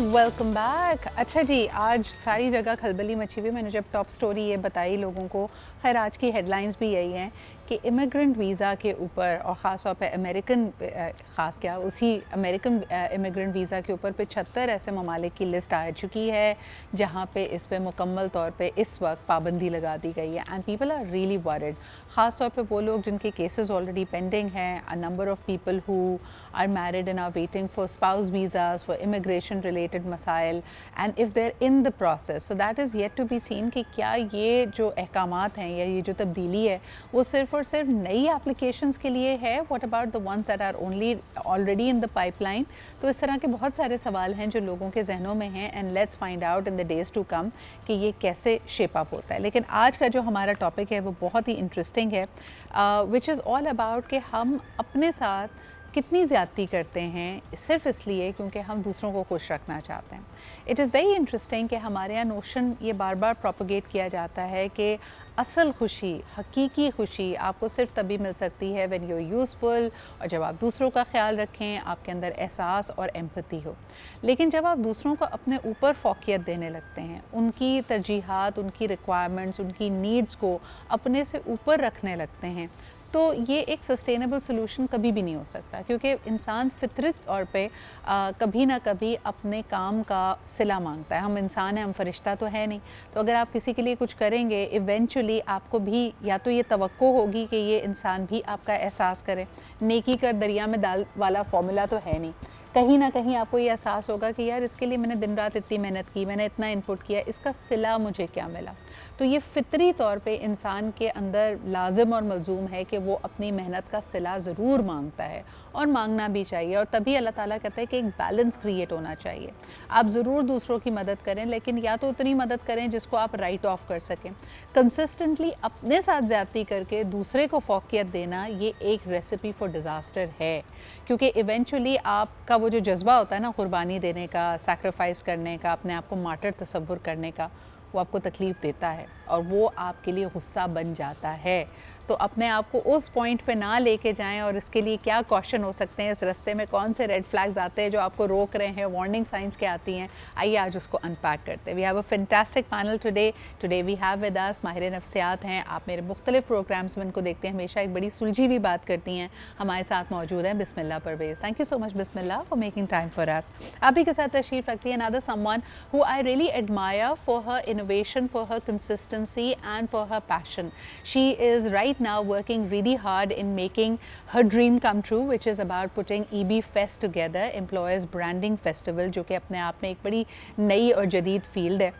Welcome back. अच्छा जी, आज सारी जगह खलबली मची हुई। मैंने जब टॉप स्टोरी ये बताई लोगों को, खैर आज की हेडलाइंस भी यही हैं कि इमिग्रेंट वीज़ा के ऊपर और ख़ास तौर पे अमेरिकन ख़ास क्या उसी अमेरिकन इमिग्रेंट वीज़ा के ऊपर 75 ऐसे ममालिक की लिस्ट आ चुकी है जहाँ पे इस पे मुकम्मल तौर पे इस वक्त पाबंदी लगा दी गई है। And people are really worried, ख़ास तौर पे वो लोग जिनके केसेस ऑलरेडी पेंडिंग हैं, a number of people who are married and are waiting for spouse visas, for immigration related मसाइल, and if they're in the process, so that is yet to be seen कि क्या ये जो अहकामात हैं या ये जो तब्दीली है वो सिर्फ और सिर्फ नई एप्लीकेशंस के लिए है। what about the ones that are only already in the pipeline? तो इस तरह के बहुत सारे सवाल हैं जो लोगों के जहनों में हैं, and let's find out in the days to come कि ये कैसे शेप अप होता है। लेकिन आज का जो हमारा टॉपिक है वो बहुत ही इंटरेस्टिंग है, विच इज़ ऑल अबाउट कि हम अपने साथ कितनी ज़्यादती करते हैं सिर्फ इसलिए क्योंकि हम दूसरों को खुश रखना चाहते हैं। इट इज़ वेरी इंटरेस्टिंग कि हमारे यहाँ नोशन ये बार बार प्रोपोगेट किया जाता है कि असल खुशी, हकीकी खुशी आपको सिर्फ तभी मिल सकती है व्हेन यू आर यूज़फुल, और जब आप दूसरों का ख्याल रखें, आपके अंदर एहसास और एम्पैथी हो। लेकिन जब आप दूसरों को अपने ऊपर फ़ौक़ियत देने लगते हैं, उनकी तरजीहात, उनकी रिक्वायरमेंट्स, उनकी नीड्स को अपने से ऊपर रखने लगते हैं, तो ये एक सस्टेनेबल सोल्यूशन कभी भी नहीं हो सकता, क्योंकि इंसान फितरत तौर पे कभी ना कभी अपने काम का सिला मांगता है। हम इंसान हैं, हम फरिश्ता तो है नहीं। तो अगर आप किसी के लिए कुछ करेंगे, इवेंचुअली आपको भी या तो ये तवक्को होगी कि ये इंसान भी आपका एहसास करे। नेकी कर दरिया में डाल वाला फॉर्मूला तो है नहीं। कहीं ना कहीं आपको ये एहसास होगा कि यार इसके लिए मैंने दिन रात इतनी मेहनत की, मैंने इतना इनपुट किया, इसका सिला मुझे क्या मिला। तो ये फितरी तौर पे इंसान के अंदर लाजिम और मलजूम है कि वो अपनी मेहनत का सिला ज़रूर मांगता है, और मांगना भी चाहिए। और तभी अल्लाह ताला कहता है कि एक बैलेंस क्रिएट होना चाहिए। आप ज़रूर दूसरों की मदद करें, लेकिन या तो उतनी मदद करें जिसको आप राइट ऑफ कर सकें। कंसिस्टेंटली अपने साथ ज़्यादती करके दूसरे को फ़ौक़ियत देना, ये एक रेसिपी फॉर डिज़ास्टर है, क्योंकि इवेंचुअली आपका वो जो जज्बा होता है ना कुर्बानी देने का, सैक्रिफाइस करने का, अपने आप को मार्टर तसव्वुर करने का, वो आपको तकलीफ़ देता है और वो आपके लिए गुस्सा बन जाता है। तो अपने आप को उस पॉइंट पे ना लेके जाएं, और इसके लिए क्या कॉशन हो सकते हैं, इस रास्ते में कौन से रेड फ्लैग्स आते हैं जो आपको रोक रहे हैं, वार्निंग साइंस क्या आती हैं, आइए आज उसको अनपैक करते हैं। We have a fantastic panel today we have with us माहिर नफ्सियात हैं। आप मेरे मुख्तलिफ प्रोग्राम्स में इनको देखते हैं, हमेशा एक बड़ी सुलझी हुई बात करती हैं। हमारे साथ मौजूद हैं Bismillah Parvez. Thank you so much Bismillah for making time for us. आप ही के साथ तशरीफ़ रखती हैं another someone who I really admire for her innovation, for her consistency and for her passion. She is right now working really hard in making her dream come true, which is about putting EB Fest together, Employers Branding Festival, जो कि अपने आप में एक बड़ी नई और जदीद फील्ड है।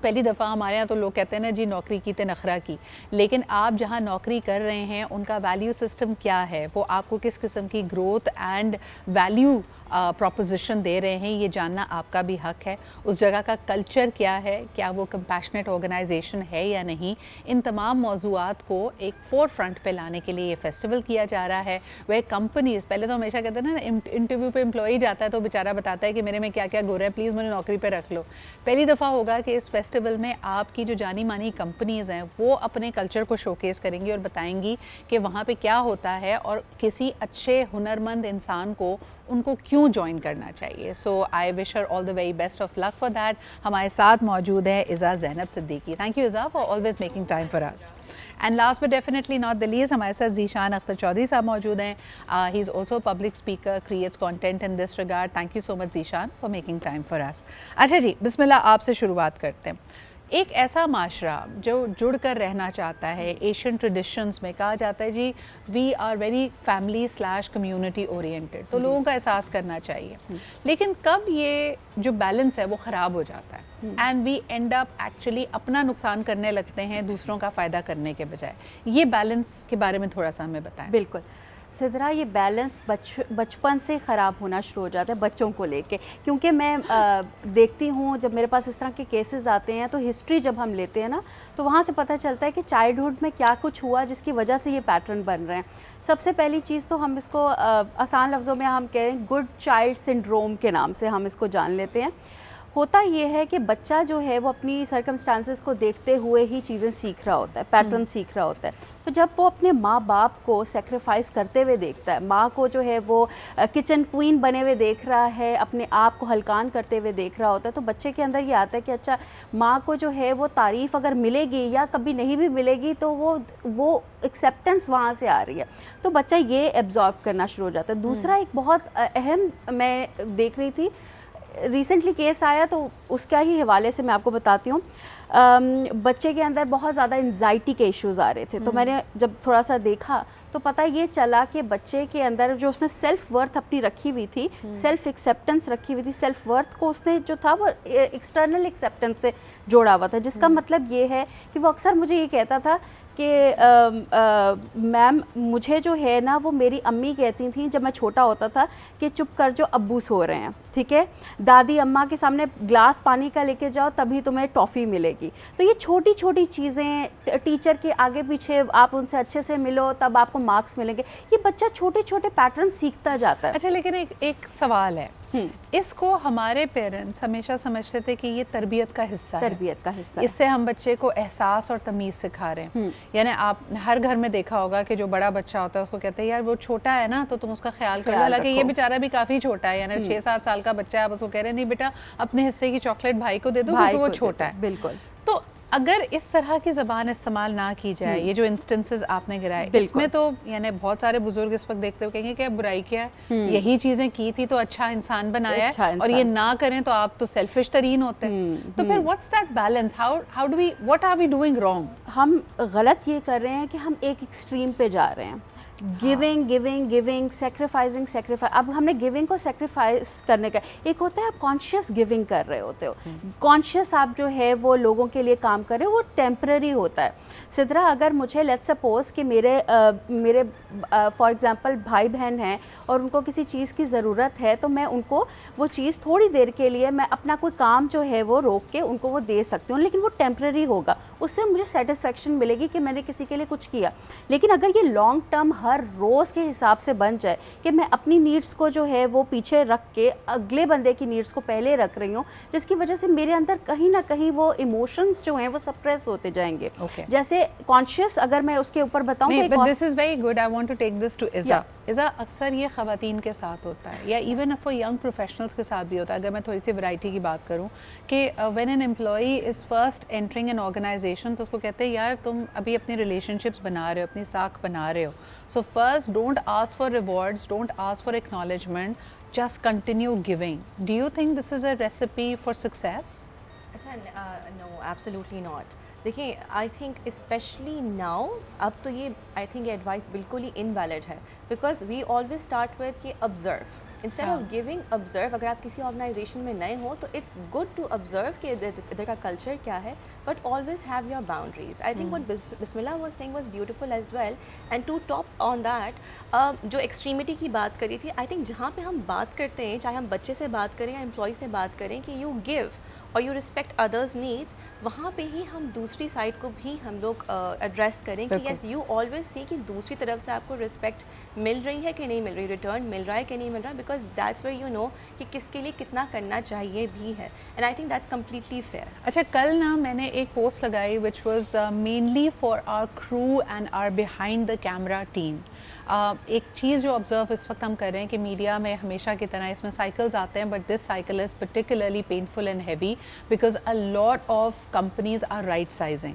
पहली दफ़ा हमारे यहाँ तो लोग कहते हैं ना जी नौकरी की ते नखरा की, लेकिन आप जहाँ नौकरी कर रहे हैं उनका वैल्यू सिस्टम क्या है, वो आपको किस किस्म की ग्रोथ एंड वैल्यू प्रोपोजिशन दे रहे हैं, ये जानना आपका भी हक है। उस जगह का कल्चर क्या है, क्या वो कंपैशनेट ऑर्गेनाइजेशन है या नहीं, इन तमाम मौज़ूआत को एक फोर फ्रंट पे लाने के लिए ये फेस्टिवल किया जा रहा है। वह कंपनीज़, पहले तो हमेशा कहते हैं ना इंटरव्यू पे एम्प्लॉई जाता है तो बेचारा बताता है कि मेरे में क्या क्या गुण है, प्लीज़ मुझे नौकरी पर रख लो। पहली दफ़ा होगा कि इस फेस्टिवल में आपकी जो जानी मानी कंपनीज़ हैं वो अपने कल्चर को शोकेस करेंगी और बताएंगी कि वहाँ पे क्या होता है और किसी अच्छे हुनरमंद इंसान को उनको क्यों ज्वाइन करना चाहिए। So I wish her all the very best of luck for that. हमारे साथ मौजूद है Iza Zainab Siddiqui. Thank you Iza for always making time for us. And last but definitely not the least, हमारे साथ ज़ीशान अख्तर चौधरी साहब मौजूद हैं। He is also public speaker, creates content in this regard. Thank you so much Zeeshan for making time for us. अच्छा जी, बिस्मिल्लाह, आपसे शुरुआत करते हैं। एक ऐसा माशरा जो जुड़ कर रहना चाहता है, एशियन ट्रेडिशंस में कहा जाता है जी we are very family slash community oriented, तो लोगों का एहसास करना चाहिए। लेकिन कब ये जो बैलेंस है वो ख़राब हो जाता है and we end up actually अपना नुकसान करने लगते हैं दूसरों का फ़ायदा करने के बजाय, ये बैलेंस के बारे में थोड़ा सा हमें बताएं। बिल्कुल सिद्रा, ये बैलेंस बचपन से ख़राब होना शुरू हो जाता है बच्चों को लेके, क्योंकि मैं देखती हूँ जब मेरे पास इस तरह के केसेस आते हैं तो हिस्ट्री जब हम लेते हैं ना तो वहाँ से पता चलता है कि चाइल्डहुड में क्या कुछ हुआ जिसकी वजह से ये पैटर्न बन रहे हैं। सबसे पहली चीज़ तो हम इसको आसान लफ्ज़ों में हम कहें गुड चाइल्ड सिंड्रोम के नाम से हम इसको जान लेते हैं। होता ये है कि बच्चा जो है वो अपनी सर्कमस्टांसेस को देखते हुए ही चीज़ें सीख रहा होता है, पैटर्न सीख रहा होता है। तो जब वो अपने माँ बाप को सेक्रीफाइस करते हुए देखता है, माँ को जो है वो किचन क्वीन बने हुए देख रहा है, अपने आप को हल्कान करते हुए देख रहा होता है, तो बच्चे के अंदर ये आता है कि अच्छा माँ को जो है वो तारीफ़ अगर मिलेगी या कभी नहीं भी मिलेगी तो वो एक्सेप्टेंस वहाँ से आ रही है, तो बच्चा ये एब्जॉर्ब करना शुरू हो जाता है। दूसरा एक बहुत अहम मैं देख रही थी, रिसेंटली केस आया तो उसका ही हवाले से मैं आपको बताती हूँ। बच्चे के अंदर बहुत ज़्यादा एंजाइटी के इश्यूज़ आ रहे थे, तो मैंने जब थोड़ा सा देखा तो पता ये चला कि बच्चे के अंदर जो उसने सेल्फ वर्थ अपनी रखी हुई थी, सेल्फ एक्सेप्टेंस रखी हुई थी, सेल्फ वर्थ को उसने जो था वो एक्सटर्नल एक्सेप्टेंस से जोड़ा हुआ था, जिसका मतलब ये है कि वो अक्सर मुझे ये कहता था कि मैम मुझे जो है ना वो मेरी अम्मी कहती थी जब मैं छोटा होता था कि चुप कर जो अब्बू सो रहे हैं, ठीक है, दादी अम्मा के सामने ग्लास पानी का लेके जाओ तभी तुम्हें टॉफ़ी मिलेगी। तो ये छोटी छोटी चीज़ें, टीचर के आगे पीछे आप उनसे अच्छे से मिलो तब आपको मार्क्स मिलेंगे, ये बच्चा छोटे छोटे पैटर्न सीखता जाता है। अच्छा, लेकिन एक सवाल है, इसको हमारे पेरेंट्स हमेशा समझते थे कि ये तरबियत का हिस्सा है, तरबियत का हिस्सा है। इससे हम बच्चे को एहसास और तमीज़ सिखा रहे हैं। यानी आप हर घर में देखा होगा कि जो बड़ा बच्चा होता है उसको कहते हैं यार वो छोटा है ना तो तुम उसका ख्याल करो, हालांकि ये बेचारा भी काफ़ी छोटा है, यानी 6-7 साल का बच्चा है, आप उसको कह रहे हैं नहीं बेटा अपने हिस्से की चॉकलेट भाई को दे दो क्योंकि वो छोटा है। बिल्कुल। तो अगर इस तरह की ज़बान इस्तेमाल ना की जाए, ये जो इंस्टेंसेस आपने गिराए, इसमें तो यानी बहुत सारे बुजुर्ग इस वक्त देखते हुए कहेंगे कि बुराई क्या है, यही चीज़ें की थी तो अच्छा इंसान बनाया है, और ये ना करें तो आप तो सेल्फिश तरीन होते हैं। तो फिर what's that balance, how do we, what are we doing wrong? हम गलत ये कर रहे हैं कि हम एक एक्सट्रीम पे जा रहे हैं, giving giving giving, sacrificing sacrifice. अब हमने गिविंग को सेक्रीफाइस करने का, एक होता है आप कॉन्शियस गिविंग कर रहे होते हो, कॉन्शियस आप जो है वो लोगों के लिए काम कर रहे हो, वो टेम्पररी होता है। सिद्रा, अगर मुझे लेट्स सपोज कि मेरे फॉर एग्जांपल भाई बहन हैं और उनको किसी चीज़ की ज़रूरत है, तो मैं उनको वो चीज़ थोड़ी देर के लिए मैं अपना कोई काम जो है वो रोक के उनको वो दे सकती हूँ, लेकिन वो टेम्पररी होगा, उससे मुझे सेटिस्फेक्शन मिलेगी कि मैंने किसी के लिए कुछ किया। लेकिन अगर ये लॉन्ग टर्म हर रोज़ के हिसाब से बन जाए कि मैं अपनी नीड्स को जो है वो पीछे रख के अगले बंदे की नीड्स को पहले रख रही हूँ, जिसकी वजह से मेरे अंदर कहीं ना कहीं वो इमोशंस जो हैं वो सप्रेस होते जाएंगे। जैसे कॉन्शियस अगर मैं उसके ऊपर बताऊँ, but this is very good, I want to take this to Iza. Iza, अक्सर ये ख़वातीन के साथ होता है या इवन फॉर यंग प्रोफेशनल्स के साथ भी होता है। अगर मैं थोड़ी सी वैरायटी की बात करूँ कि when an employee is first entering an organisation, तो उसको कहते हैं यार तुम अभी अपनी रिलेशनशिप्स बना रहे हो, अपनी साख बना रहे हो, so first don't ask for rewards, don't ask for acknowledgement, just continue giving. Do you think this is a recipe for success? अच्छा, no, absolutely not. देखिए, आई थिंक स्पेशली नाउ, अब तो ये आई थिंक एडवाइस बिल्कुल ही invalid है, because we always start with कि observe instead of giving, observe. अगर आप किसी ऑर्गेनाइजेशन में नए हो तो इट्स गुड टू ऑब्जर्व कि इधर का कल्चर क्या है, but always have your boundaries. I think what Bismillah was saying was beautiful as well, and to top on that जो एक्सट्रीमिटी की बात करी थी, आई थिंक जहाँ पे हम बात करते हैं, चाहे हम बच्चे से बात करें या एम्प्लॉय से बात करें, कि यू गिव और यू रिस्पेक्ट अदर्स नीड्स, वहाँ पे ही हम दूसरी साइड को भी हम लोग एड्रेस करें कि यस यू ऑलवेज सी कि दूसरी तरफ से आपको रिस्पेक्ट मिल रही है कि नहीं मिल रही, रिटर्न मिल रहा है कि नहीं मिल रहा है, because that's where you know कि किसके लिए कितना करना चाहिए भी है, and I think that's completely fair. अच्छा, कल ना मैंने एक पोस्ट लगाई which was mainly for our crew and our behind the camera team. एक चीज़ जो ऑब्ज़र्व इस वक्त हम कर रहे हैं कि मीडिया में हमेशा की तरह इसमें साइकिल्स आते हैं, but this cycle is particularly painful and heavy because a lot of companies are right sizing,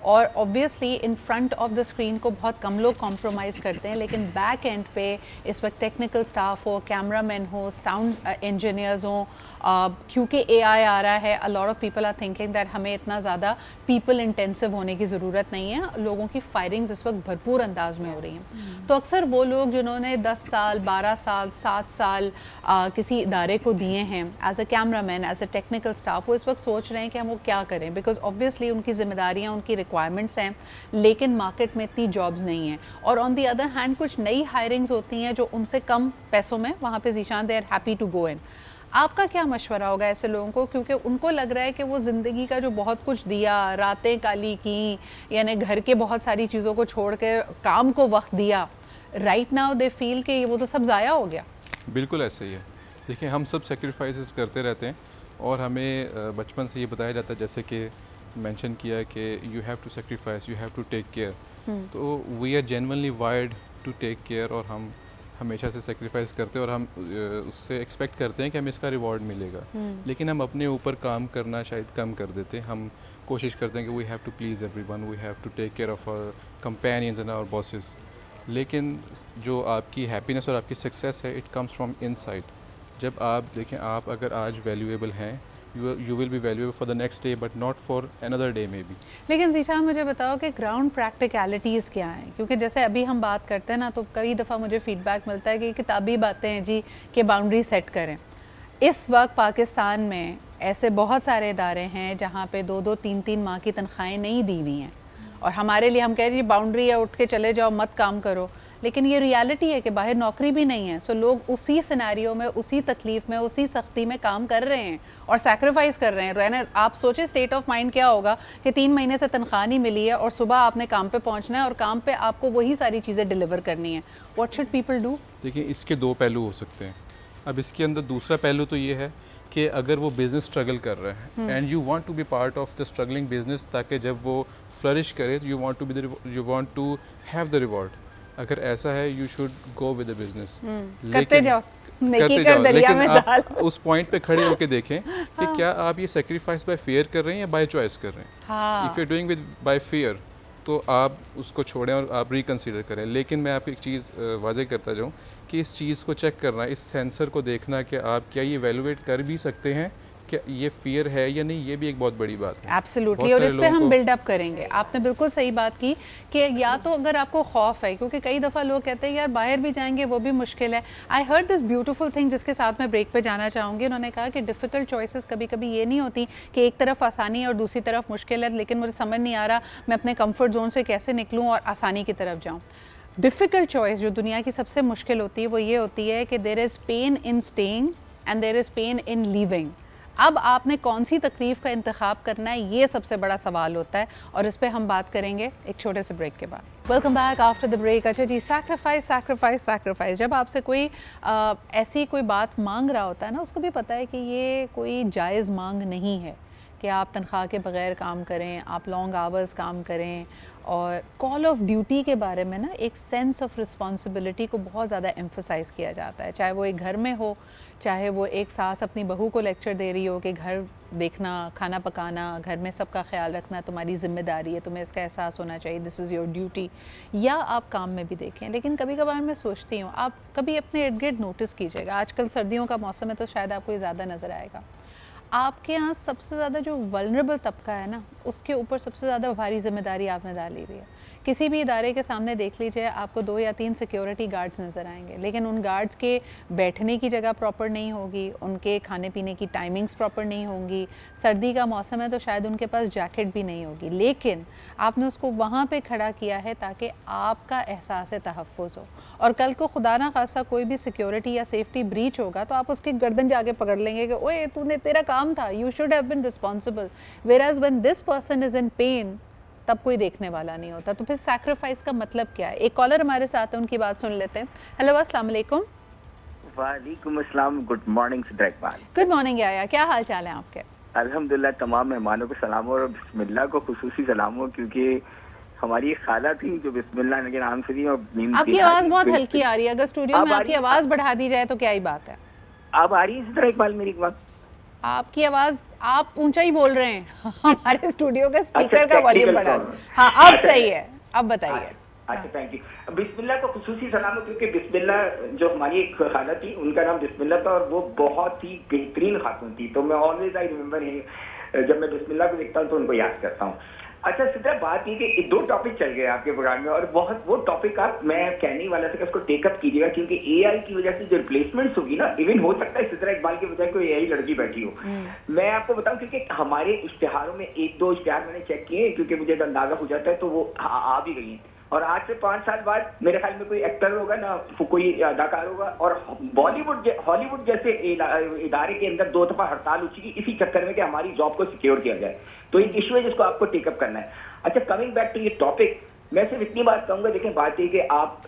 और obviously in front of the screen को बहुत कम लोग कॉम्प्रोमाइज़ करते हैं, लेकिन बैक एंड पे इस वक्त टेक्निकल स्टाफ हो, कैमरामैन हो, साउंड इंजीनियर्स हों, क्योंकि AI आ रहा है, a lot of people are thinking that हमें इतना ज़्यादा पीपल इंटेंसिव होने की ज़रूरत नहीं है, लोगों की फायरिंग्स इस वक्त भरपूर अंदाज में हो रही हैं। तो अक्सर वो लोग जिन्होंने 10 साल 12 साल 7 साल किसी इदारे को दिए हैं as a cameraman, as a technical staff, वो इस वक्त सोच रहे हैं कि हम वो क्या करें, बिकॉज ऑब्वियसली उनकी जिम्मेदारियाँ, उनकी रिक्वायरमेंट्स हैं, लेकिन मार्केट में इतनी जॉब्स नहीं हैं, और ऑन दी अदर हैंड कुछ नई हायरिंग्स होती हैं जो उनसे कम पैसों में वहाँ पे Zeeshan they are happy to go in. आपका क्या मशवरा होगा ऐसे लोगों को, क्योंकि उनको लग रहा है कि वो ज़िंदगी का जो बहुत कुछ दिया, रातें काली की, यानी घर के बहुत सारी चीज़ों को छोड़ के काम को वक्त दिया, राइट नाउ दे फील कि वो तो सब ज़ाया हो गया। बिल्कुल ऐसे ही है। देखिए, हम सब सेक्रीफाइसेस करते रहते हैं, और हमें बचपन से ये बताया जाता है, जैसे कि मेंशन किया है कि you have to sacrifice, you have to take care. तो we are genuinely wired to take care, और हम हमेशा से सेक्रीफाइस करते हैं और हम उससे एक्सपेक्ट करते हैं कि हमें इसका रिवॉर्ड मिलेगा। लेकिन हम अपने ऊपर काम करना शायद कम कर देते हैं। हम कोशिश करते हैं कि we have to please everyone, we have to take care of our companions and our bosses. लेकिन जो आपकी हैप्पीनेस और आपकी सक्सेस है, इट कम्स फ्रॉम इनसाइड। जब आप देखें, आप अगर आज वैल्यूएबल हैं, you will be valuable for the next day but not for another day maybe। लेकिन ज़ीशान मुझे बताओ कि ग्राउंड प्रैक्टिकलिटीज़ क्या हैं, क्योंकि जैसे अभी हम बात करते हैं ना, तो कई दफ़ा मुझे फीडबैक मिलता है कि किताबी बातें हैं जी कि बाउंड्री सेट करें। इस वक्त पाकिस्तान में ऐसे बहुत सारे इदारे हैं जहाँ पे 2-2, 3-3 माह की तनख्वाहें नहीं दी हुई हैं, और हमारे लिए हम कह रहे हैं बाउंड्री है, उठ के चले जाओ, मत काम करो। लेकिन ये रियलिटी है कि बाहर नौकरी भी नहीं है। सो लोग उसी सिनेरियो में, उसी तकलीफ़ में, उसी सख्ती में काम कर रहे हैं और सैक्रिफाइस कर रहे हैं। रहना, आप सोचें स्टेट ऑफ माइंड क्या होगा कि 3 महीने से तनख्वाह नहीं मिली है और सुबह आपने काम पे पहुंचना है और काम पे आपको वही सारी चीज़ें डिलीवर करनी है। What should people do? देखिए, इसके 2 पहलू हो सकते हैं। अब इसके अंदर दूसरा पहलू तो ये है कि अगर वो बिज़नेस स्ट्रगल कर रहा है and you want to be part of the struggling business, ताकि जब वो फ्लरिश करे, you want to have the reward. अगर ऐसा है, you should go with the business. करते जाओ, नेकी कर दरिया में डाल। उस पॉइंट पे खड़े होकर देखें कि क्या आप ये सेक्रीफाइस बाय फियर कर रहे हैं या बाय चॉइस कर रहे हैं। If you doing with by fear, तो आप उसको छोड़ें और आप रिकंसीडर करें। लेकिन मैं आपको एक चीज़ वाज़ेह करता जाऊँ कि इस चीज़ को चेक करना, इस सेंसर को देखना कि आप क्या ये वैल्यूएट कर भी सकते हैं कि ये फियर है या नहीं, ये भी एक बहुत बड़ी बात है। एब्सोल्युटली, और इस पे हम बिल्डअप करेंगे। आपने बिल्कुल सही बात की कि या तो अगर आपको खौफ है, क्योंकि कई दफ़ा लोग कहते हैं यार बाहर भी जाएंगे वो भी मुश्किल है। I heard this beautiful thing, जिसके साथ मैं ब्रेक पे जाना चाहूँगी। उन्होंने कहा कि डिफ़िकल्ट चॉइसेस कभी कभी ये नहीं होती कि एक तरफ आसानी है और दूसरी तरफ मुश्किल है, लेकिन मुझे समझ नहीं आ रहा मैं अपने कम्फर्ट जोन से कैसे निकलूँ और आसानी की तरफ जाऊँ। डिफ़िकल्ट चॉइस जो दुनिया की सबसे मुश्किल होती है वो ये होती है कि there is pain in staying and there is pain in leaving. अब आपने कौन सी तकलीफ़ का इंतखाब करना है, ये सबसे बड़ा सवाल होता है, और इस पे हम बात करेंगे एक छोटे से ब्रेक के बाद। Welcome back after the break. अच्छा जी, सैक्रिफाइस सैक्रिफाइस सैक्रिफाइस। जब आपसे कोई ऐसी कोई बात मांग रहा होता है ना, उसको भी पता है कि ये कोई जायज़ मांग नहीं है कि आप तनख्वाह के बगैर काम करें, आप लॉन्ग आवर्स काम करें। और कॉल ऑफ ड्यूटी के बारे में ना एक सेंस ऑफ रिस्पॉन्सिबिलिटी को बहुत ज़्यादा एम्फसाइज़ किया जाता है, चाहे वो एक घर में हो, चाहे वो एक सास अपनी बहू को लेक्चर दे रही हो कि घर देखना, खाना पकाना, घर में सबका ख्याल रखना तुम्हारी ज़िम्मेदारी है, तुम्हें इसका एहसास होना चाहिए, दिस इज़ योर ड्यूटी। या आप काम में भी देखें। लेकिन कभी कभार मैं सोचती हूँ, आप कभी अपने इर्द गिर्द नोटिस कीजिएगा, आजकल सर्दियों का मौसम है तो शायद आपको ये ज़्यादा नज़र आएगा, आपके यहाँ सबसे ज़्यादा जो वल्नरेबल तबका है ना, उसके ऊपर सबसे ज़्यादा भारी जिम्मेदारी आपने डाली हुई है। किसी भी इदारे के सामने देख लीजिए, आपको 2 या 3 सिक्योरिटी गार्ड्स नज़र आएंगे, लेकिन उन गार्ड्स के बैठने की जगह प्रॉपर नहीं होगी, उनके खाने पीने की टाइमिंग्स प्रॉपर नहीं होंगी। सर्दी का मौसम है तो शायद उनके पास जैकेट भी नहीं होगी, लेकिन आपने उसको वहाँ पे खड़ा किया है ताकि आपका एहसास तहफ़्फ़ुज़ हो। और कल को खुदा ना खासा कोई भी सिक्योरिटी या सेफ्टी ब्रीच होगा तो आप उसकी गर्दन जाके पकड़ लेंगे कि ओए तूने, तेरा काम था, you should have been responsible. Whereas when this person is in pain, तब कोई देखने वाला नहीं होता। तो फिर सैक्रिफाइस का मतलब क्या है? एक कॉलर हमारे साथ है, उनकी बात सुन लेते हैं। हेलो, अस्सलाम वालेकुम। वालेकुम अस्सलाम, good morning Sidra Iqbal. Good morning याया, क्या हाल चाल है आपके? अल्हम्दुलिल्लाह, तमाम मेहमानों को सलाम हो और बिस्मिल्लाह को खुसूसी सलाम हो, क्योंकि हमारी खाला थी जो बिस्मिल्लाह के नाम से थी। और आपकी आवाज़ बहुत हल्की आ रही है, अगर स्टूडियो में आपकी आवाज़ बढ़ा दी जाए तो क्या ही बात है। अब आ रही है सिद्रा इकबाल मेरी बात? आपकी आवाज़, आप ऊंचा ही बोल रहे हैं। हमारे स्टूडियो के स्पीकर का वॉल्यूम बढ़ा। हाँ, अब सही है, अब बताइए। अच्छा, थैंक यू। बिस्मिल्लाह को खुसूसी सलाम हो, क्योंकि बिस्मिल्लाह जो हमारी एक खाला थी, उनका नाम बिस्मिल्लाह था और वो बहुत ही बेहतरीन खातून थी। तो मैं ऑलवेज आई रिमेम्बर हिम, जब मैं बिस्मिल्लाह को देखता हूँ तो उनको याद करता हूँ। अच्छा सिद्रा, बात ये कि 2 टॉपिक चल गए आपके प्रोग्राम में, और बहुत वो टॉपिक आप, मैं कहने वाला था कि उसको टेकअप कीजिएगा, क्योंकि एआई की वजह से जो रिप्लेसमेंट्स होगी ना, इवन हो सकता है सिद्रा इकबाल की बजाय कोई एआई लड़की बैठी हो। मैं आपको बताऊं, क्योंकि हमारे इश्तिहारों में 1-2 इश्तिहार मैंने चेक किए, क्योंकि मुझे तो अंदाजा हो जाता है, तो वो आ भी गई हैं। और आज से 5 साल बाद मेरे ख्याल में कोई एक्टर होगा ना, कोई अदाकार होगा, और हॉलीवुड जैसे इदारे के अंदर 2 दफा हड़ताल हो चुकी इसी चक्कर में कि हमारी जॉब को सिक्योर किया जाए। तो एक इशू है जिसको आपको टेकअप करना है। अच्छा, कमिंग बैक टू ये टॉपिक, मैं सिर्फ इतनी बात कहूंगा, देखें बात ये कि आप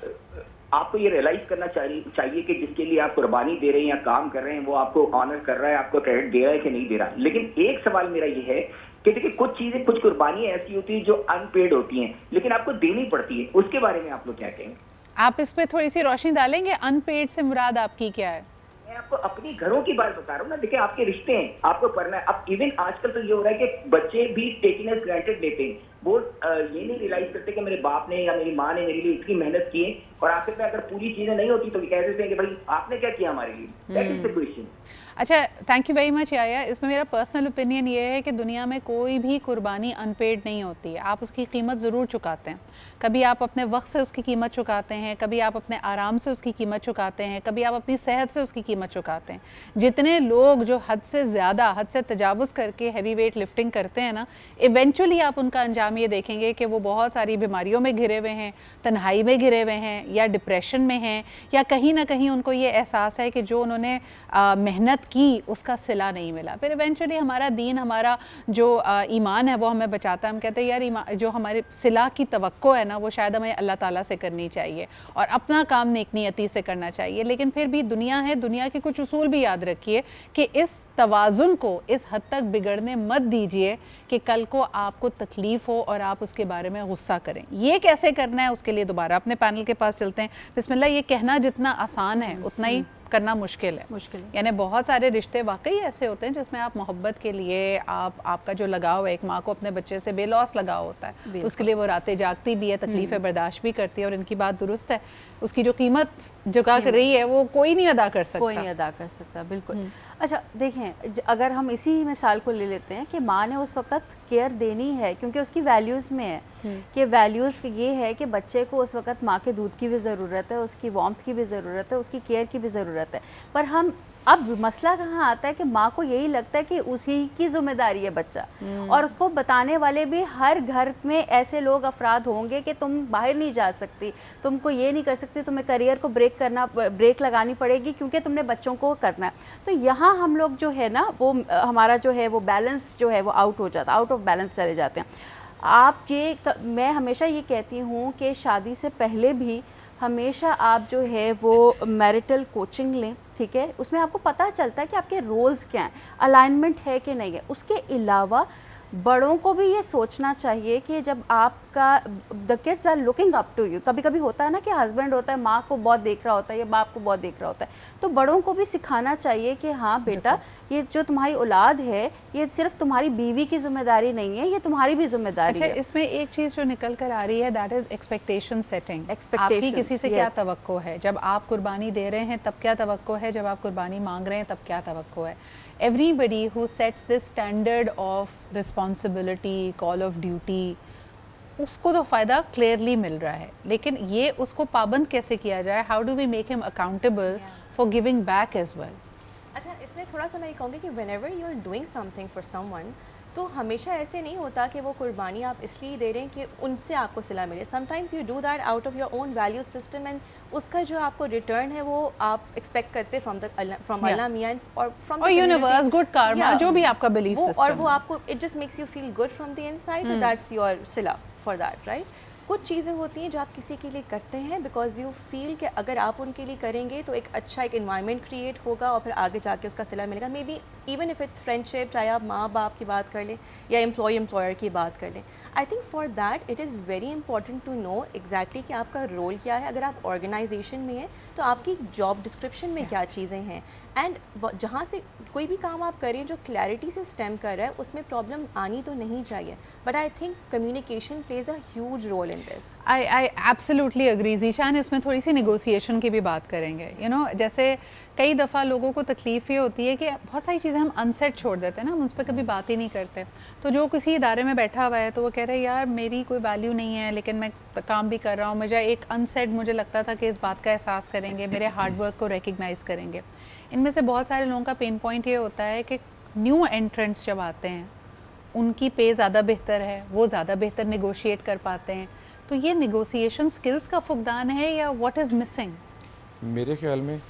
आपको ये रियलाइज करना चाहिए कि जिसके लिए आप कुर्बानी दे रहे हैं या काम कर रहे हैं वो आपको ऑनर कर रहा है, आपको क्रेडिट दे रहा है कि नहीं दे रहा। लेकिन एक सवाल मेरा ये है कि देखिए कुछ चीजें, कुछ कुर्बानियां ऐसी होती हैं जो अनपेड होती हैं लेकिन आपको देनी पड़ती है, उसके बारे में आप लोग क्या कहेंगे? आप इस पे थोड़ी सी रोशनी डालेंगे, अनपेड से मुराद आपकी क्या है? मैं आपको अपनी घरों की बात बता रहा हूँ ना। देखिए आपके रिश्ते हैं, आपको पढ़ना है। अब इवन आजकल तो ये हो रहा है कि बच्चे भी टेकिंग एज ग्रांटेड लेते हैं। वो ये नहीं रियलाइज करते कि मेरे बाप ने या मेरी माँ ने मेरे लिए इतनी मेहनत की है और आखिर में अगर पूरी चीजें नहीं होती तो ये कह देते हैं कि भाई आपने क्या किया हमारे लिए। That is the question. अच्छा, थैंक यू वेरी मच याया। इसमें मेरा पर्सनल ओपिनियन ये है कि दुनिया में कोई भी कुर्बानी अनपेड नहीं होती है। आप उसकी कीमत ज़रूर चुकाते हैं। कभी आप अपने वक्त से उसकी कीमत चुकाते हैं, कभी आप अपने आराम से उसकी कीमत चुकाते हैं, कभी आप अपनी सेहत से उसकी कीमत चुकाते हैं। जितने लोग जो हद से ज़्यादा, हद से तजावुज़ करके हैवी वेट लिफ्टिंग करते हैं ना, इवेंचुअली आप उनका अंजाम ये देखेंगे कि वो बहुत सारी बीमारियों में घिरे हुए हैं, तन्हाई में घिरे हुए हैं, या डिप्रेशन में हैं, या कहीं ना कहीं उनको ये एहसास है कि जो उन्होंने मेहनत की उसका सिला नहीं मिला। फिर इवेंचुअली हमारा दीन, हमारा जो ईमान है वो हमें बचाता है। हम कहते हैं यार जो हमारे सिला की तवक्को है ना वो शायद हमें अल्लाह ताला से करनी चाहिए और अपना काम नेक नियति से करना चाहिए। लेकिन फिर भी दुनिया है, दुनिया के कुछ उसूल भी याद रखिए कि इस तवाज़ुन को इस हद तक बिगड़ने मत दीजिए कि कल को आपको तकलीफ़ हो और आप उसके बारे में गुस्सा करें। ये कैसे करना है उसके लिए दोबारा अपने पैनल के पास चलते हैं। बिस्मिल्लाह। ये कहना जितना आसान है उतना ही करना मुश्किल है। यानी बहुत सारे रिश्ते वाकई ऐसे होते हैं जिसमें आप मोहब्बत के लिए आपका जो लगाव है, एक माँ को अपने बच्चे से बेलौस लगाव होता है, तो उसके लिए वो रातें जागती भी है, तकलीफ़ें बर्दाश्त भी करती है। और इनकी बात दुरुस्त है, उसकी जो कीमत चुका कर रही है वो कोई नहीं अदा कर सकता। कोई नहीं अदा कर सकता, बिल्कुल। अच्छा देखें, अगर हम इसी मिसाल को ले लेते हैं कि माँ ने उस वक़्त केयर देनी है क्योंकि उसकी वैल्यूज़ में है कि वैल्यूज़ ये है कि बच्चे को उस वक़्त माँ के दूध की भी ज़रूरत है, उसकी वार्मथ की भी ज़रूरत है, उसकी केयर की भी ज़रूरत है। पर हम अब मसला कहाँ आता है कि माँ को यही लगता है कि उसी की जिम्मेदारी है बच्चा, और उसको बताने वाले भी हर घर में ऐसे लोग अफराद होंगे कि तुम बाहर नहीं जा सकती, तुमको ये नहीं कर सकती, तुम्हें करियर को ब्रेक लगानी पड़ेगी क्योंकि तुमने बच्चों को करना है। तो यहाँ हम लोग जो है ना वो हमारा जो है वो बैलेंस जो है वो आउट हो जाता है, आउट ऑफ बैलेंस चले जाते हैं। मैं हमेशा ये कहती हूँ कि शादी से पहले भी हमेशा आप जो है वो मैरिटल कोचिंग लें, ठीक है। उसमें आपको पता चलता है कि आपके रोल्स क्या हैं, अलाइनमेंट है कि नहीं है। उसके अलावा बड़ों को भी ये सोचना चाहिए कि जब आपका the kids are looking up to you, कभी कभी होता है ना कि हस्बैंड होता है माँ को बहुत देख रहा होता है या बाप को बहुत देख रहा होता है, तो बड़ों को भी सिखाना चाहिए कि हाँ बेटा, ये जो तुम्हारी औलाद है ये सिर्फ तुम्हारी बीवी की जिम्मेदारी नहीं है, ये तुम्हारी भी जिम्मेदारी है। इसमें एक चीज़ जो निकल कर आ रही है दैट इज़ एक्सपेक्टेशन सेटिंग। आपकी किसी से क्या तवक्को है, जब आप कुर्बानी दे रहे हैं तब क्या तवक्को है, जब आप कुर्बानी मांग रहे हैं तब क्या तवक्को है। Everybody who sets this standard of responsibility, call of duty, उसको तो फ़ायदा क्लियरली मिल रहा है, लेकिन ये उसको पाबंद कैसे किया जाए? How do we make him accountable for giving back as well? अच्छा, इसमें थोड़ा सा मैं ये कहूँगी कि whenever you are doing something for someone, तो हमेशा ऐसे नहीं होता कि वो कुर्बानी आप इसलिए दे रहे हैं कि उनसे आपको सिला मिले। Sometimes you do that out of your own value system, and उसका जो आपको रिटर्न है वो आप एक्सपेक्ट करते हैं फ्रॉम अल्लाह मियां और from the universe, good Karma, जो भी आपका बिलीफ सिस्टम, और वो आपको it just makes you feel good from the inside, that's your सिला फॉर दैट, राइट। कुछ चीज़ें होती हैं जो आप किसी के लिए करते हैं बिकॉज यू फील कि अगर आप उनके लिए करेंगे तो एक अच्छा एक इन्वायरमेंट क्रिएट होगा और फिर आगे जाके उसका सिला मिलेगा। May be even if it's friendship, चाहे आप माँ बाप की बात कर लें या एम्प्लॉयर की बात कर लें। I think for that it is very important to know exactly कि आपका रोल क्या है। अगर आप ऑर्गेनाइजेशन में हैं तो आपकी जॉब डिस्क्रिप्शन में क्या चीज़ें हैं, एंड जहाँ से कोई भी काम आप करें जो क्लैरिटी से स्टेम कर रहा है उसमें प्रॉब्लम आनी तो नहीं चाहिए। But I think communication plays a huge role in this. I absolutely agree. Zeeshan, इसमें थोड़ी सी नेगोशिएशन की भी बात करेंगे। यू नो, जैसे कई दफ़ा लोगों को तकलीफ़ ये होती है कि बहुत सारी चीज़ें हम अनसेट छोड़ देते हैं ना, हम उस पर कभी बात ही नहीं करते। तो जो किसी इदारे में बैठा हुआ है तो वो कह रहे हैं यार मेरी कोई वैल्यू नहीं है लेकिन मैं काम भी कर रहा हूँ, मुझे एक अनसेट, मुझे लगता था कि इस बात का एहसास करेंगे, मेरे हार्डवर्क को रिकग्नाइज़ करेंगे। इनमें से बहुत सारे लोगों का पेन पॉइंट ये होता है कि न्यू एंट्रेंट्स जब आते हैं उनकी पे ज़्यादा बेहतर है, वो ज़्यादा बेहतर नेगोशिएट कर पाते हैं। तो ये नेगोशिएशन स्किल्स का फुकदान है या व्हाट इज़ मिसिंग? मेरे ख्याल में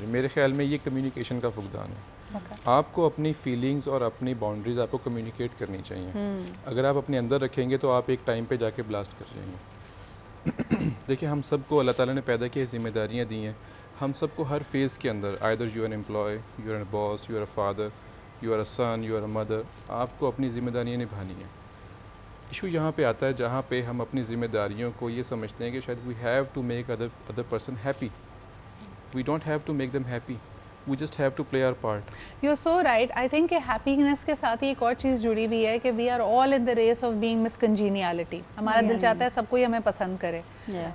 मेरे ख्याल में ये कम्युनिकेशन का फुकदान है। आपको अपनी फीलिंग्स और अपनी बाउंड्रीज आपको कम्युनिकेट करनी चाहिए। अगर आप अपने अंदर रखेंगे तो आप एक टाइम पे जाके ब्लास्ट कर जाएंगे। देखिए हम सबको अल्लाह ताला ने पैदा किए ज़िम्मेदारियाँ दी हैं, हम सबको हर फेज़ के अंदर either you are an employee, you are a boss, you are a father, you are a son, you are a mother, आपको अपनी ज़िम्मेदारियाँ निभानी हैं। इशू यहाँ पे आता है जहाँ पे हम अपनी ज़िम्मेदारियों को ये समझते हैं कि शायद we have to make other person happy, we don't have to make them happy, we just have to play our part. You are so right. I think कि हैप्पीनेस के साथ ही एक और चीज़ जुड़ी हुई है कि we are all in the race of being miscongeniality. हमारा दिल चाहता है सब कोई हमें पसंद करे।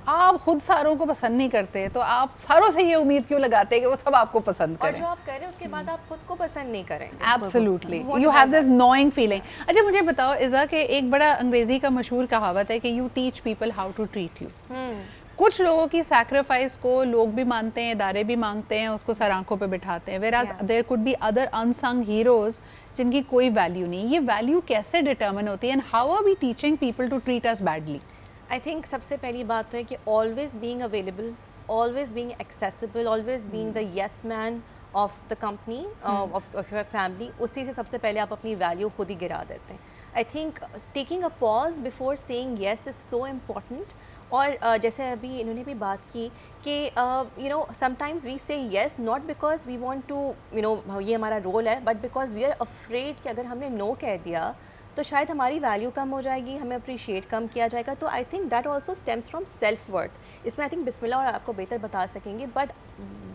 आप खुद सारों को पसंद नहीं करते तो आप सारों से ये उम्मीद क्यों लगाते हैं कि वो सब आपको पसंद और करें? जो आप कर रहे हैं उसके बाद आप खुद को पसंद नहीं करेंगे। Absolutely, What you about have this knowing feeling. अच्छा मुझे बताओ इज़ा कि एक बड़ा अंग्रेजी का मशहूर कहावत है कि you teach people how to treat you. कुछ लोगों की सैक्रिफाइस को लोग भी मानते हैं, इदारे भी मांगते हैं, उसको सर आंखों पे बिठाते हैं, whereas there could be other unsung heroes जिनकी कोई वैल्यू नहीं। ये वैल्यू कैसे डिटर्मिन होती है and how are we teaching people to treat us badly? I think सबसे पहली बात तो है कि always being available, always being accessible, always being the yes man of the company, of your family, उसी से सबसे पहले आप अपनी वैल्यू खुद ही गिरा देते हैं। I think taking a pause before saying yes is so important. और जैसे अभी इन्होंने भी बात की कि you know sometimes we say yes not because we want to you know ये हमारा रोल है, but because we are afraid कि अगर हमने नो कह दिया तो शायद हमारी वैल्यू कम हो जाएगी, हमें अप्रिशिएट कम किया जाएगा। तो I think that also stems from self worth. इसमें आई थिंक बिस्मिल्लाह और आपको बेहतर बता सकेंगे, but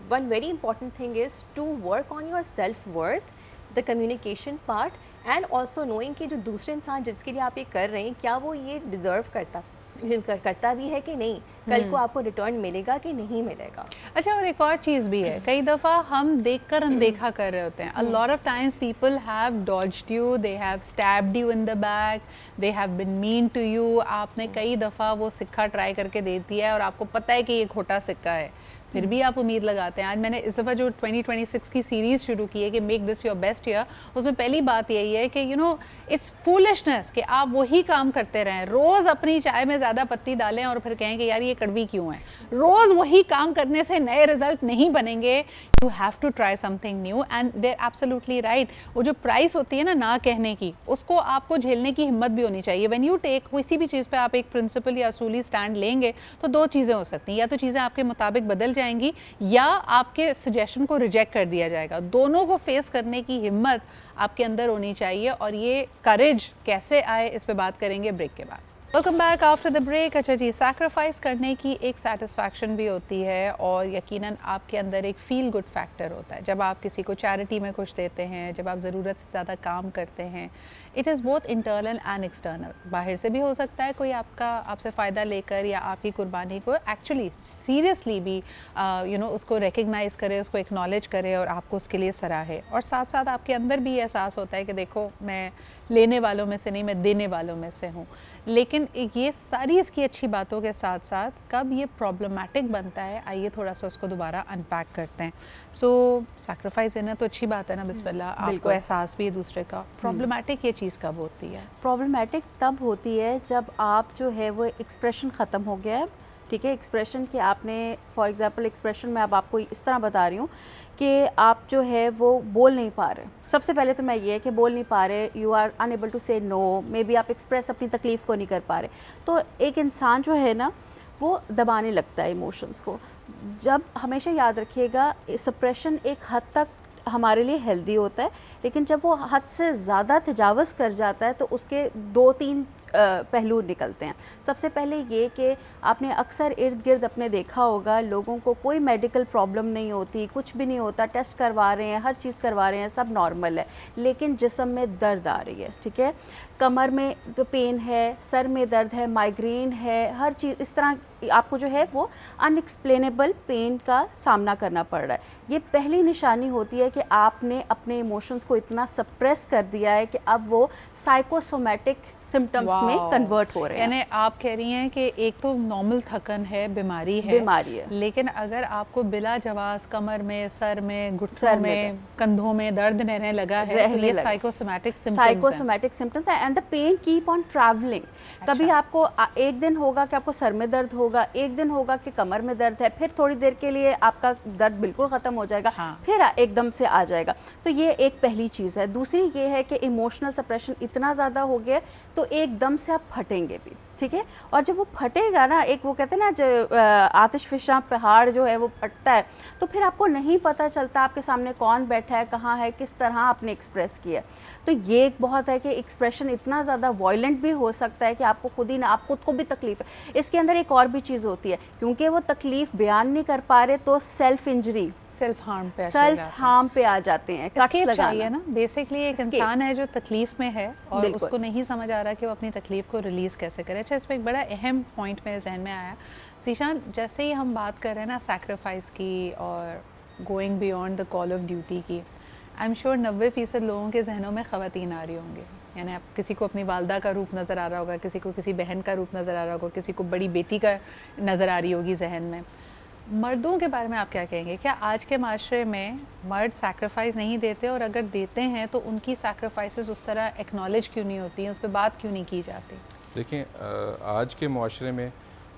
one very important thing is to work on your self worth, the communication part, and also knowing कि जो दूसरे इंसान जिसके लिए आप ये कर रहे हैं क्या वो ये डिज़र्व करता भी है कि नहीं, कल को आपको रिटर्न मिलेगा कि नहीं मिलेगा। अच्छा और एक और चीज़ भी है, कई दफ़ा हम देखकर अनदेखा कर रहे होते हैं। A lot of times people have dodged you, they have stabbed you in the back, they have been mean to you. आपने कई दफ़ा वो सिक्का ट्राई करके दे दिया है और आपको पता है कि ये खोटा सिक्का है, फिर भी आप उम्मीद लगाते हैं। आज मैंने इस दफ़ा जो 2026 की सीरीज़ शुरू की है कि make this your best year, उसमें पहली बात यही है कि यू नो इट्स फूलिशनेस कि आप वही काम करते रहें, रोज़ अपनी चाय में ज़्यादा पत्ती डालें और फिर कहें कि यार ये कड़वी क्यों है। रोज़ वही काम करने से नए रिजल्ट नहीं बनेंगे। You have to try something new and they're absolutely right. वो जो प्राइस होती है ना कहने की, उसको आपको झेलने की हिम्मत भी होनी चाहिए। व्हेन यू टेक किसी भी चीज़ पे आप एक प्रिंसिपल या असूली स्टैंड लेंगे तो दो चीज़ें हो सकती हैं, या तो चीज़ें आपके मुताबिक बदल जाएंगी या आपके सजेशन को रिजेक्ट कर दिया जाएगा। दोनों को फेस करने की हिम्मत आपके अंदर होनी चाहिए, और ये करेज कैसे आए इस पे बात करेंगे ब्रेक के बाद। Welcome back after the break. अच्छा जी, सैक्रिफाइस करने की एक सेटिस्फैक्शन भी होती है और यकीनन आपके अंदर एक फील गुड फैक्टर होता है जब आप किसी को चैरिटी में कुछ देते हैं, जब आप ज़रूरत से ज़्यादा काम करते हैं। It is both internal and external. बाहर से भी हो सकता है कोई आपसे फ़ायदा लेकर या आपकी कुर्बानी को एक्चुअली सीरियसली भी यू नो उसको रिकग्नाइज़ करे, उसको एक्नॉलेज करे और आपको उसके लिए सराहे। और साथ साथ आपके अंदर भी ये एहसास होता है कि देखो मैं लेने वालों में से नहीं, मैं देने वालों में से हूँ। लेकिन ये सारी इसकी अच्छी बातों के साथ साथ कब ये प्रॉब्लमेटिक बनता है, आइए थोड़ा सा उसको दोबारा अनपैक करते हैं। सो सैक्रिफाइस देना तो अच्छी बात है ना बिस्मिल्लाह, आपको एहसास भी है दूसरे का। प्रॉब्लमेटिक ये चीज़ कब होती है? प्रॉब्लमेटिक तब होती है जब आप जो है वो एक्सप्रेशन ख़त्म हो गया है। ठीक है, एक्सप्रेशन कि आपने फॉर एग्जांपल एक्सप्रेशन में अब आपको इस तरह बता रही हूँ कि आप जो है वो बोल नहीं पा रहे। सबसे पहले तो मैं ये है कि बोल नहीं पा रहे, यू आर अनएबल टू से नो, मे बी आप एक्सप्रेस अपनी तकलीफ़ को नहीं कर पा रहे। तो एक इंसान जो है ना वो दबाने लगता है इमोशंस को। जब हमेशा याद रखिएगा सप्रेशन एक हद तक हमारे लिए हेल्दी होता है, लेकिन जब वो हद से ज़्यादा तजावज़ कर जाता है तो उसके 2-3 पहलू निकलते हैं। सबसे पहले ये कि आपने अक्सर इर्द गिर्द अपने देखा होगा लोगों को कोई मेडिकल प्रॉब्लम नहीं होती, कुछ भी नहीं होता, टेस्ट करवा रहे हैं, हर चीज़ करवा रहे हैं, सब नॉर्मल है, लेकिन जिस्म में दर्द आ रही है। ठीक है, कमर में तो पेन है, सर में दर्द है, माइग्रेन है, हर चीज़ इस तरह आपको जो है वो अनएक्सप्लेनेबल पेन का सामना करना पड़ रहा है। ये पहली निशानी होती है कि आपने अपने इमोशंस को इतना सप्रेस कर दिया है कि अब वो साइकोसोमेटिक सिम्टम्स में कन्वर्ट हो रहे हैं। यानी आप कह रही हैं कि एक तो नॉर्मल थकन है, बीमारी है, लेकिन अगर आपको बिला जवाब कमर में, सर में, घुटनों में, कंधों में दर्द रहने लगा है तो ये साइकोसोमेटिक सिम्टम्स है। And the pain keep on travelling. कभी आपको एक दिन होगा कि आपको सर में दर्द होगा, एक दिन होगा कि कमर में दर्द है, फिर थोड़ी देर के लिए आपका दर्द बिल्कुल ख़त्म हो जाएगा, फिर एकदम से आ जाएगा। तो ये एक पहली चीज़ है। दूसरी ये है कि इमोशनल सप्रेशन इतना ज़्यादा हो गया तो एकदम से आप फटेंगे भी, ठीक है। और जब वो फटेगा ना, एक वो कहते हैं ना जो आतिशफिशा पहाड़ जो है वो फटता है, तो फिर आपको नहीं पता चलता आपके सामने कौन बैठा है, कहाँ है, किस तरह आपने एक्सप्रेस किया। तो ये एक बहुत है कि एक्सप्रेशन इतना ज़्यादा वॉयलेंट भी हो सकता है कि आपको खुद ही ना, आप खुद को भी तकलीफ है। इसके अंदर एक और भी चीज़ होती है, क्योंकि वो तकलीफ बयान नहीं कर पा रहे तो सेल्फ इंजरी, सेल्फ हार्म पे आ जाते हैं। एस्केप चाहिए ना, बेसिकली एक Escape. इंसान है जो तकलीफ में है और बिल्कुल। उसको नहीं समझ आ रहा कि वो अपनी तकलीफ को रिलीज़ कैसे करे। अच्छा, इसमें एक बड़ा अहम पॉइंट मेरे जहन में आया ज़ीशान, जैसे ही हम बात कर रहे हैं ना सैक्रिफाइस की और going beyond the call of duty की, आई एम श्योर 90% लोगों के जहनों में ख़वातीन आ रही होंगी। यानी आप किसी को अपनी वालदा का रूप नज़र आ रहा होगा, किसी को किसी बहन का रूप नज़र आ रहा होगा, किसी को बड़ी बेटी का नज़र आ रही होगी जहन में। मर्दों के बारे में आप क्या कहेंगे? क्या आज के माशरे में मर्द सैक्रिफाइस नहीं देते, और अगर देते हैं तो उनकी सैक्रिफाइसेस उस तरह एक्नॉलेज क्यों नहीं होती हैं, उस पर बात क्यों नहीं की जाती? देखिए, आज के माशरे में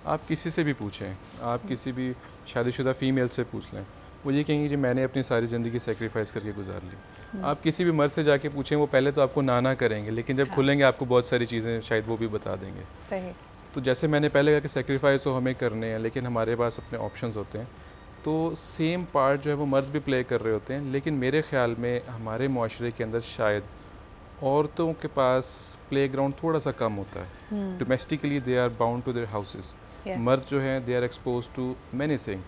आप किसी से भी पूछें, आप किसी भी शादीशुदा फ़ीमेल से पूछ लें, वो ये कहेंगे कि मैंने अपनी सारी ज़िंदगी सेक्रीफाइस करके गुजार ली। आप किसी भी मर्द से जाके पूछें, वो पहले तो आपको ना करेंगे, लेकिन जब खुलेंगे आपको बहुत सारी चीज़ें शायद वो भी बता देंगे। सही। तो जैसे मैंने पहले कहा कि सेक्रीफाइस तो हमें करने हैं, लेकिन हमारे पास अपने ऑप्शंस होते हैं। तो सेम पार्ट जो है वो मर्द भी प्ले कर रहे होते हैं, लेकिन मेरे ख़्याल में हमारे माशरे के अंदर शायद औरतों के पास प्ले ग्राउंड थोड़ा सा कम होता है। Domestically they are bound to their houses. मर्द जो हैं they are expose to many thing,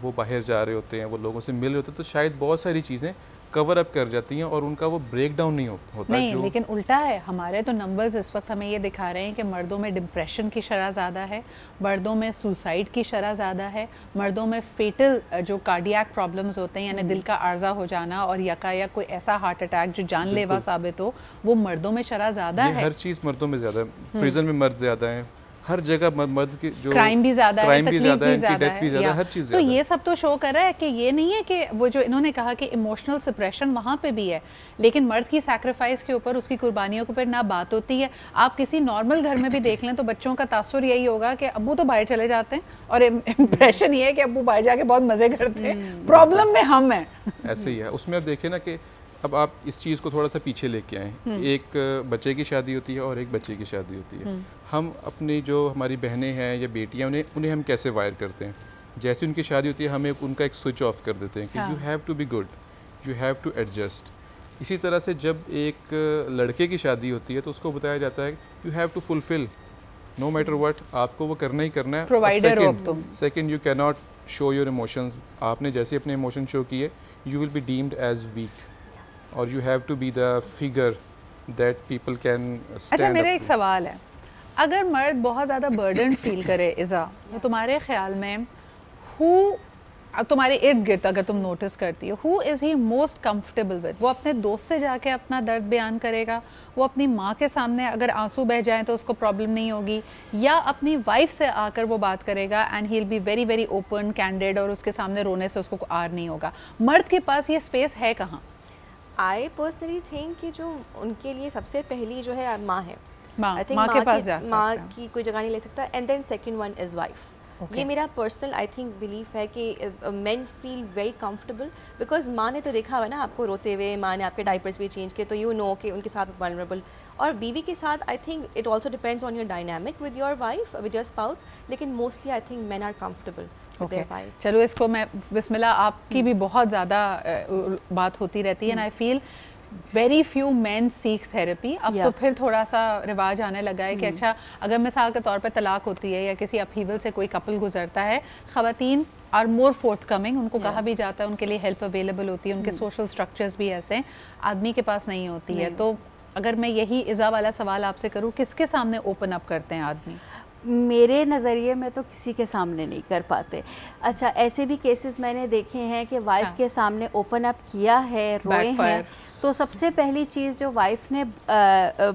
वो बाहर जा रहे होते हैं, वो लोगों से मिल रहे होते हैं, तो शायद बहुत सारी चीज़ें कवर अप कर जाती हैं और उनका वो ब्रेक डाउन नहीं होता नहीं, जो लेकिन उल्टा है। हमारे तो नंबर्स इस वक्त हमें ये दिखा रहे हैं कि मर्दों में डिप्रेशन की शरह ज़्यादा है, मर्दों में सुसाइड की शरह ज़्यादा है, मर्दों में फेटल जो कार्डियक प्रॉब्लम्स होते हैं, यानी दिल का आर्जा हो जाना और यकायक कोई ऐसा हार्ट अटैक जो जानलेवा साबित हो, वो मर्दों में शरह ज़्यादा है। हर चीज़ मर्दों में ज़्यादा है। प्रिजन में मर्द ज़्यादा हैं, हर जगह मर्द की जो क्राइम भी ज़्यादा है, तकलीफ भी ज़्यादा है, हर चीज़ तो ये सब तो शो कर रहा है कि ये नहीं है कि वो जो इन्होंने कहा कि इमोशनल सप्रेशन वहाँ पे भी है, लेकिन मर्द की सैक्रिफाइस के ऊपर, उसकी कुर्बानियों के ऊपर ना बात होती है। आप किसी नॉर्मल घर में भी देख लें तो बच्चों का तासुर यही होगा कि अब्बू तो बाहर चले जाते हैं और इम्प्रेशन ये है कि अब्बू बाहर जाके बहुत मज़े करते हैं, प्रॉब्लम में हम हैं। ऐसे ही है। उसमें अब देखें ना कि अब आप इस चीज़ को थोड़ा सा पीछे लेके आएँ। एक बच्चे की शादी होती है और एक बच्चे की शादी होती है। हम अपनी जो हमारी बहनें हैं या बेटियां, उन्हें हम कैसे वायर करते हैं? जैसे उनकी शादी होती है हमें उनका एक स्विच ऑफ कर देते हैं कि you have to be good, you have to adjust. इसी तरह से जब एक लड़के की शादी होती है तो उसको बताया जाता है you have to fulfil, no matter what, आपको वो करना ही करना है। प्रोवाइडर हो तुम। Second, you can not show your emotions. आपने जैसे अपने इमोशन शो किए, you will be deemed as weak, और you have to be the figure that people can stand. अच्छा, मेरा एक सवाल है, अगर मर्द बहुत ज़्यादा बर्डन फील करे इज़ा, तो तुम्हारे ख्याल में तुम्हारे इर्द गिर्द अगर तुम नोटिस करती हो, who is he most comfortable with? वो अपने दोस्त से जाके अपना दर्द बयान करेगा, वो अपनी माँ के सामने अगर आंसू बह जाएं तो उसको प्रॉब्लम नहीं होगी, या अपनी वाइफ से आकर वो बात करेगा and he will be very very open candid और उसके सामने रोने से उसको आर नहीं होगा? मर्द के पास ये स्पेस है कहाँ? आई पर्सनली थिंक कि जो उनके लिए सबसे पहली जो है माँ है। माँ के पास माँ की कोई जगह नहीं ले सकता। And then second one is wife. ये मेरा पर्सनल आई थिंक बिलीफ है कि men feel very comfortable because माँ ने तो देखा हुआ ना आपको रोते हुए, माँ ने आपके डायपर्स भी चेंज किए, तो यू नो कि उनके साथ वल्नरेबल। और बीवी के साथ I think it also depends on your dynamic with your wife, with your spouse, लेकिन mostly I think men are comfortable. चलो, इसको मैं बिस्मिल्लाह, आपकी भी बहुत ज़्यादा बात होती रहती है and I feel very few man सीख थेरेपी। अब तो फिर थोड़ा सा रिवाज आने लगा है कि अच्छा, अगर मिसाल के तौर पे तलाक होती है या किसी अपहीवल से कोई कपल गुजरता है, ख़वातीन आर मोर फोर्थ कमिंग, उनको कहा भी जाता है, उनके लिए हेल्प अवेलेबल होती है, उनके सोशल स्ट्रक्चर्स भी ऐसे आदमी के पास नहीं होती है। तो अगर मैं यही इज़ा वाला सवाल आपसे करूँ, किसके सामने ओपन अप करते हैं आदमी? मेरे नज़रिए में तो किसी के सामने नहीं कर पाते। अच्छा, ऐसे भी केसेस मैंने देखे हैं कि वाइफ के सामने ओपन अप किया है, रोए हैं, तो सबसे पहली चीज़ जो वाइफ ने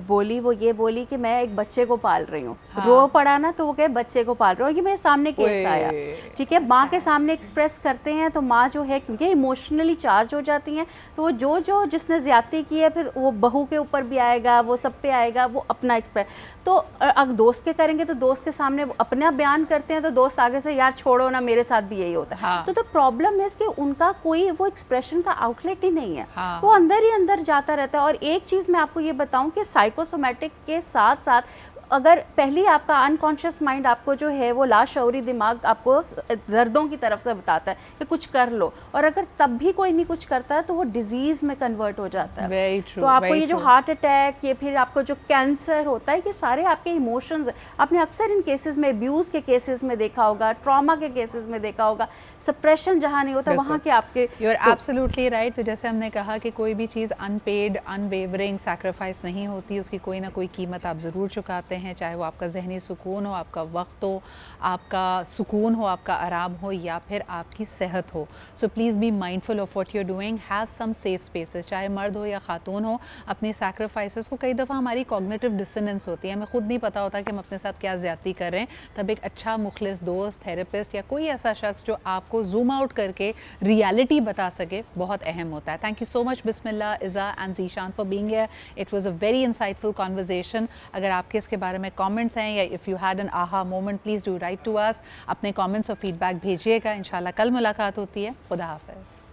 बोली वो ये बोली कि मैं एक बच्चे को पाल रही हूँ, रो पड़ा ना तो वो कहे बच्चे को पाल रहे हो, और ये मेरे सामने केस आया, ओए, ठीक है। माँ के सामने एक्सप्रेस करते हैं तो माँ जो है क्योंकि इमोशनली चार्ज हो जाती हैं, तो वो जो जिसने ज्यादती की है फिर वो बहू के ऊपर भी आएगा, वो सब पे आएगा, वो अपना एक्सप्रेस। तो अगर दोस्त के करेंगे तो दोस्त के सामने वो अपना बयान करते हैं तो दोस्त आगे से यार छोड़ो ना, मेरे साथ भी यही होता है। हाँ। तो द प्रॉब्लम है कि उनका कोई वो एक्सप्रेशन का आउटलेट ही नहीं है, हाँ। वो अंदर ही अंदर जाता रहता है। और एक चीज़ मैं आपको ये बताऊं कि साइकोसोमेटिक के साथ साथ अगर पहली आपका अनकॉन्शियस माइंड आपको जो है वो लाशऊरी दिमाग आपको दर्दों की तरफ से बताता है कि कुछ कर लो, और अगर तब भी कोई नहीं कुछ करता है तो वो डिजीज़ में कन्वर्ट हो जाता है। Very true, तो आपको very ये जो true. हार्ट अटैक, ये फिर आपको जो कैंसर होता है, कि सारे आपके इमोशंस हैं। आपने अक्सर इन केसेस में, अब्यूज़ के केसेस में देखा होगा, ट्रॉमा के केसेस में देखा होगा, सप्रेशन जहाँ नहीं होता वहाँ के आपके यू आर एब्सोल्युटली राइट। तो जैसे हमने कहा कि कोई भी चीज़ अनपेड, अनवेवरिंग सैक्रिफाइस नहीं होती, उसकी कोई ना कोई कीमत आप ज़रूर चुकाते हैं, चाहे वो आपका ज़हनी सुकून हो, आपका वक्त हो, आपका सुकून हो, आपका आराम हो, या फिर आपकी सेहत हो। So please be mindful of what you are doing, have some safe spaces, चाहे मर्द हो या खातून हो। अपनी सैक्रिफाइसेस को, कई दफ़ा हमारी कॉग्निटिव डिसोनेंस होती है, हमें खुद नहीं पता होता कि हम अपने साथ क्या ज़्यादती कर रहे हैं, तब एक अच्छा मुखलिस दोस्त, थेरेपिस्ट या कोई ऐसा शख्स जो आपको जूम आउट करके रियलिटी बता सके, बहुत अहम होता है। Thank you so much Bismillah, Iza and Zeeshan for being here. It was a very insightful conversation. अगर आपके इसके बारे में कमेंट्स हैं या if you had an aha moment, please do write to us. अपने कमेंट्स और फीडबैक भेजिएगा। इंशाल्लाह कल मुलाकात होती है। खुदा हाफ़िज़।